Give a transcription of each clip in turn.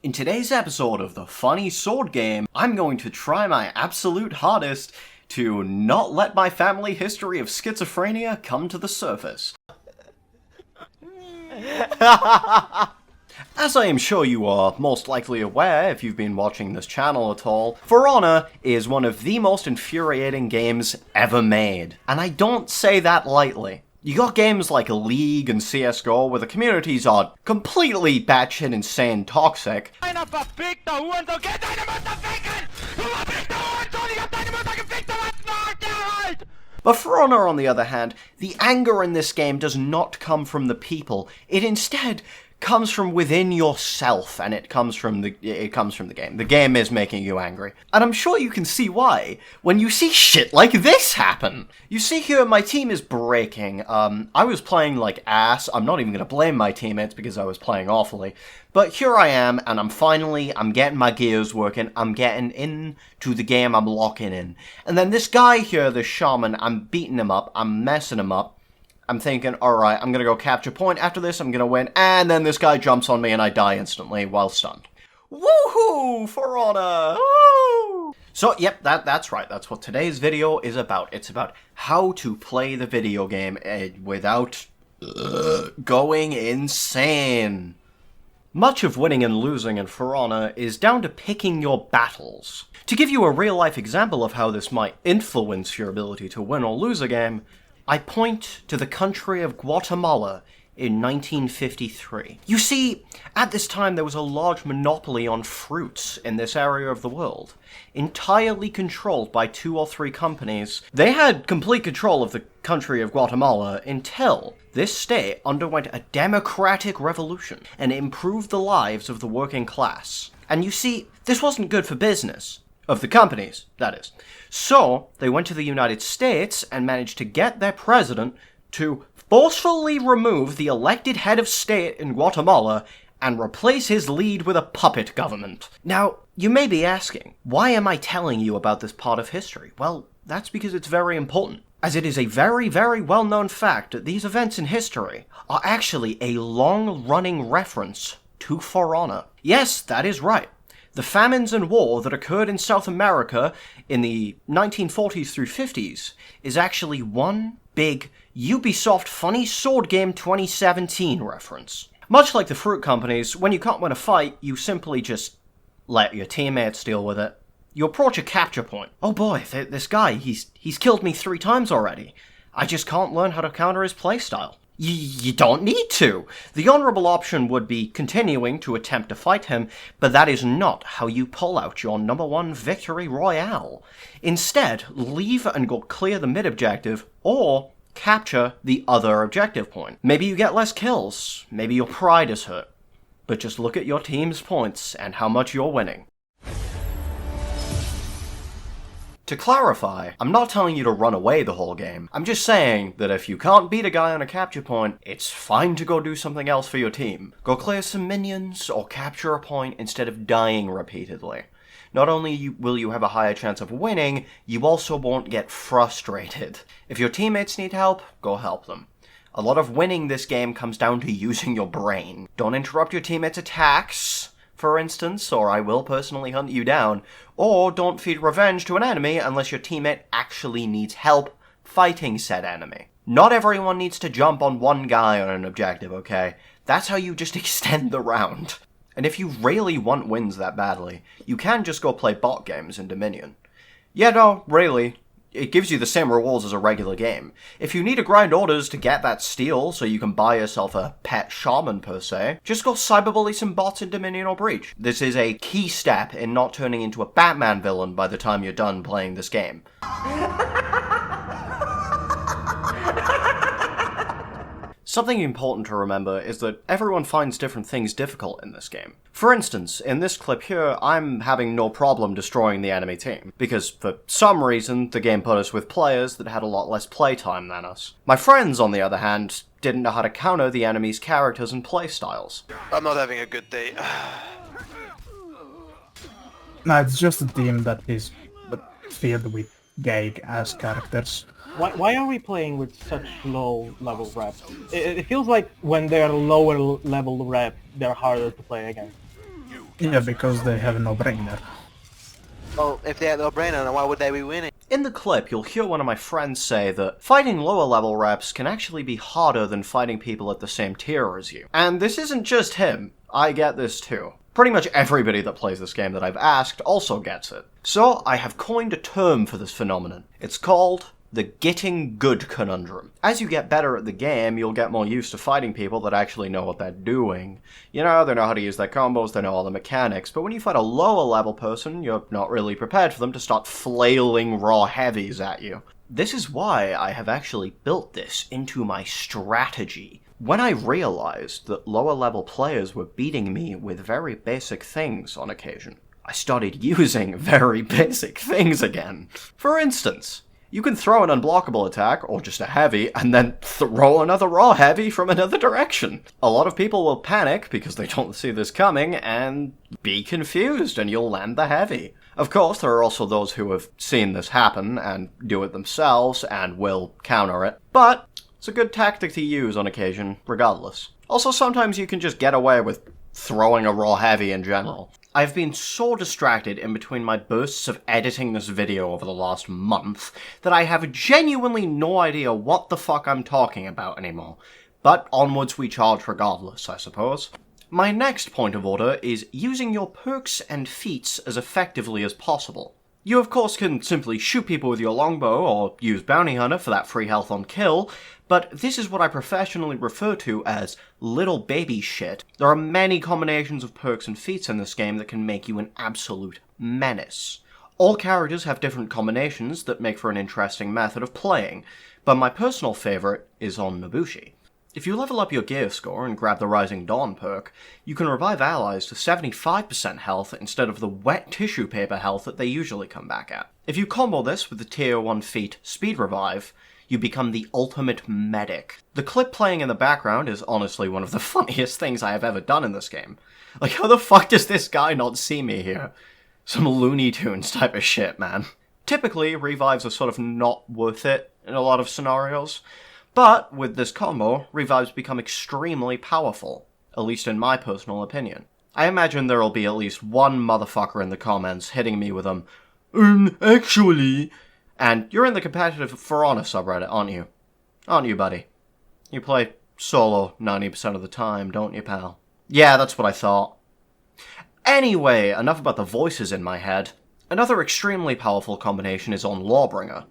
In today's episode of the Funny Sword Game, I'm going to try my absolute hardest to not let my family history of schizophrenia come to the surface. As I am sure you are most likely aware if you've been watching this channel at all, For Honor is one of the most infuriating games ever made. And I don't say that lightly. You got games like League and CSGO where the communities are completely batshit insane toxic. But For Honor, on the other hand, the anger in this game does not come from the people. It instead comes from within yourself, and it comes from the game. The game is making you angry. And I'm sure you can see why when you see shit like this happen. You see here, my team is breaking. I was playing like ass. I'm not even gonna blame my teammates because I was playing awfully. But here I am, and I'm getting my gears working. I'm getting into the game, I'm locking in. And then this guy here, this shaman, I'm beating him up, I'm messing him up. I'm thinking, alright, I'm gonna go capture point after this, I'm gonna win, and then this guy jumps on me and I die instantly while stunned. Woohoo! For Honor! Woo! So, yep, that's right, that's what today's video is about. It's about how to play the video game without going insane. Much of winning and losing in For Honor is down to picking your battles. To give you a real-life example of how this might influence your ability to win or lose a game, I point to the country of Guatemala in 1953. You see, at this time there was a large monopoly on fruits in this area of the world, entirely controlled by 2 or 3 companies. They had complete control of the country of Guatemala until this state underwent a democratic revolution and improved the lives of the working class. And you see, this wasn't good for business. Of the companies, that is. So, they went to the United States and managed to get their president to forcefully remove the elected head of state in Guatemala and replace his lead with a puppet government. Now, you may be asking, why am I telling you about this part of history? Well, that's because it's very important, as it is a very, very well-known fact that these events in history are actually a long-running reference to For Honor. Yes, that is right. The famines and war that occurred in South America in the 1940s through 50s is actually one big Ubisoft Funny Sword Game 2017 reference. Much like the fruit companies, when you can't win a fight, you simply just let your teammates deal with it. You approach a capture point. Oh boy, this guy, he's killed me 3 times already. I just can't learn how to counter his playstyle. You don't need to. The honorable option would be continuing to attempt to fight him, but that is not how you pull out your #1 victory royale. Instead, leave and go clear the mid-objective, or capture the other objective point. Maybe you get less kills, maybe your pride is hurt, but just look at your team's points and how much you're winning. To clarify, I'm not telling you to run away the whole game. I'm just saying that if you can't beat a guy on a capture point, it's fine to go do something else for your team. Go clear some minions, or capture a point instead of dying repeatedly. Not only will you have a higher chance of winning, you also won't get frustrated. If your teammates need help, go help them. A lot of winning this game comes down to using your brain. Don't interrupt your teammates' attacks, for instance, or I will personally hunt you down, or don't feed revenge to an enemy unless your teammate actually needs help fighting said enemy. Not everyone needs to jump on one guy on an objective, okay? That's how you just extend the round. And if you really want wins that badly, you can just go play bot games in Dominion. Yeah, no, really. It gives you the same rewards as a regular game. If you need to grind orders to get that steal so you can buy yourself a pet shaman per se, just go cyberbully some bots in Dominion or Breach. This is a key step in not turning into a Batman villain by the time you're done playing this game. Something important to remember is that everyone finds different things difficult in this game. For instance, in this clip here, I'm having no problem destroying the enemy team, because for some reason, the game put us with players that had a lot less playtime than us. My friends, on the other hand, didn't know how to counter the enemy's characters and playstyles. I'm not having a good day. No, it's just a team that is filled with gay ass characters. Why are we playing with such low level reps? It feels like when they're lower level rep, they're harder to play against. Yeah, because they have a no-brainer. Well, if they had no brain on it, why would they be winning? In the clip, you'll hear one of my friends say that fighting lower level reps can actually be harder than fighting people at the same tier as you. And this isn't just him. I get this too. Pretty much everybody that plays this game that I've asked also gets it. So I have coined a term for this phenomenon. It's called the getting good conundrum. As you get better at the game, you'll get more used to fighting people that actually know what they're doing. You know, they know how to use their combos, they know all the mechanics, but when you fight a lower level person, you're not really prepared for them to start flailing raw heavies at you. This is why I have actually built this into my strategy. When I realized that lower level players were beating me with very basic things on occasion, I started using very basic things again. For instance, you can throw an unblockable attack, or just a heavy, and then throw another raw heavy from another direction. A lot of people will panic because they don't see this coming, and be confused, and you'll land the heavy. Of course, there are also those who have seen this happen, and do it themselves, and will counter it, but it's a good tactic to use on occasion, regardless. Also, sometimes you can just get away with throwing a raw heavy in general. I've been so distracted in between my bursts of editing this video over the last month that I have genuinely no idea what the fuck I'm talking about anymore. But onwards we charge regardless, I suppose. My next point of order is using your perks and feats as effectively as possible. You of course can simply shoot people with your longbow or use Bounty Hunter for that free health on kill, but this is what I professionally refer to as little baby shit. There are many combinations of perks and feats in this game that can make you an absolute menace. All characters have different combinations that make for an interesting method of playing, but my personal favourite is on Nobushi. If you level up your gear score and grab the Rising Dawn perk, you can revive allies to 75% health instead of the wet tissue paper health that they usually come back at. If you combo this with the tier 1 feat Speed Revive, you become the ultimate medic. The clip playing in the background is honestly one of the funniest things I have ever done in this game. Like, how the fuck does this guy not see me here? Some Looney Tunes type of shit, man. Typically, revives are sort of not worth it in a lot of scenarios, but with this combo, revives become extremely powerful, at least in my personal opinion. I imagine there'll be at least one motherfucker in the comments hitting me with actually... And you're in the competitive For Honor subreddit, aren't you? Aren't you, buddy? You play solo 90% of the time, don't you, pal? Yeah, that's what I thought. Anyway, enough about the voices in my head. Another extremely powerful combination is on Lawbringer.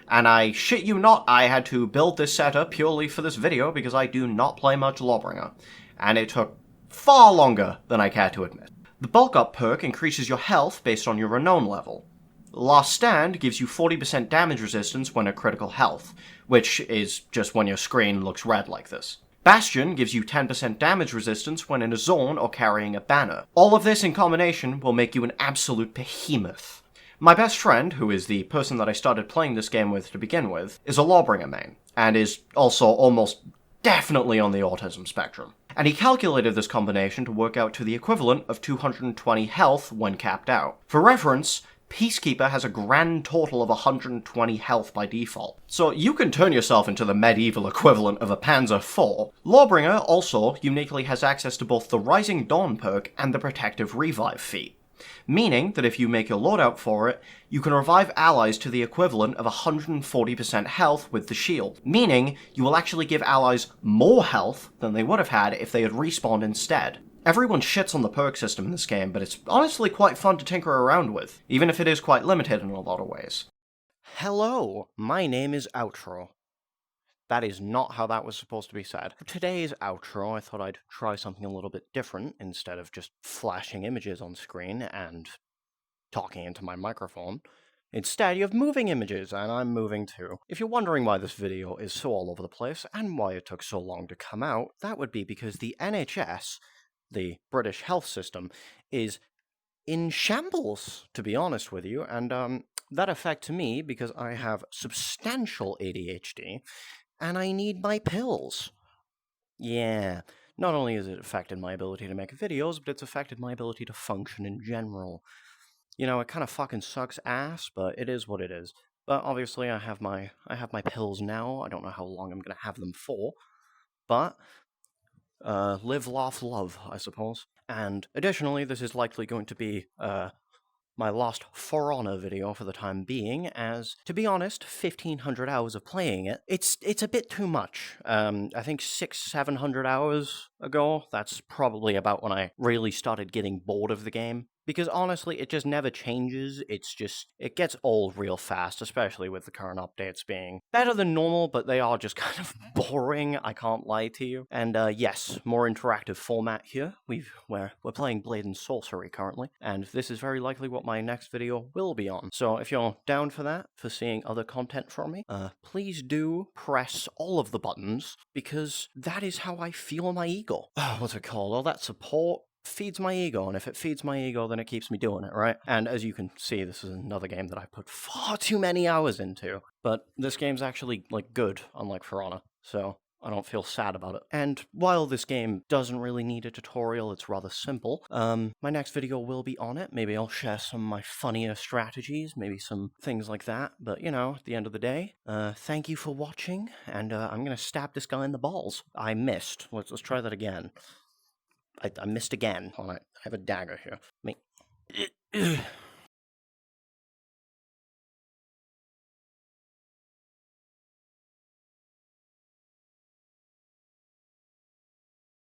And I shit you not, I had to build this setup purely for this video because I do not play much Lawbringer. And it took far longer than I care to admit. The Bulk Up perk increases your health based on your Renown level. Last Stand gives you 40% damage resistance when at critical health, which is just when your screen looks red like this. Bastion gives you 10% damage resistance when in a zone or carrying a banner. All of this in combination will make you an absolute behemoth. My best friend, who is the person that I started playing this game with to begin with, is a Lawbringer main, and is also almost definitely on the autism spectrum. And he calculated this combination to work out to the equivalent of 220 health when capped out. For reference, Peacekeeper has a grand total of 120 health by default. So you can turn yourself into the medieval equivalent of a Panzer IV. Lawbringer also uniquely has access to both the Rising Dawn perk and the Protective Revive feat, meaning that if you make your loadout for it, you can revive allies to the equivalent of 140% health with the shield, meaning you will actually give allies more health than they would have had if they had respawned instead. Everyone shits on the perk system in this game, but it's honestly quite fun to tinker around with, even if it is quite limited in a lot of ways. Hello, my name is Outro. That is not how that was supposed to be said. For today's outro, I thought I'd try something a little bit different instead of just flashing images on screen and talking into my microphone. Instead, you have moving images, and I'm moving too. If you're wondering why this video is so all over the place, and why it took so long to come out, that would be because the NHS, the British health system, is in shambles, to be honest with you, and that affects me because I have substantial ADHD, and I need my pills. Yeah, not only has it affected my ability to make videos, but it's affected my ability to function in general. You know, it kind of fucking sucks ass, but it is what it is. But obviously I have my pills now. I don't know how long I'm going to have them for, but live, laugh, love, I suppose. And additionally, this is likely going to be my last For Honor video for the time being, as, to be honest, 1,500 hours of playing it, it's a bit too much. I think 600-700 hours ago, that's probably about when I really started getting bored of the game. Because honestly, it just never changes, it gets old real fast, especially with the current updates being better than normal, but they are just kind of boring, I can't lie to you. And yes, more interactive format here. We're playing Blade and Sorcery currently, and this is very likely what my next video will be on. So if you're down for that, for seeing other content from me, please do press all of the buttons, because that is how I feel my ego. What's it called? All that support feeds my ego, and if it feeds my ego, then it keeps me doing it, right? And as you can see, this is another game that I put far too many hours into, but this game's actually, like, good, unlike For Honor, so I don't feel sad about it. And while this game doesn't really need a tutorial, it's rather simple, my next video will be on it. Maybe I'll share some of my funnier strategies, maybe some things like that, but, you know, at the end of the day, thank you for watching, and I'm gonna stab this guy in the balls. I missed. Let's try that again. I missed again. Hold on, I have a dagger here.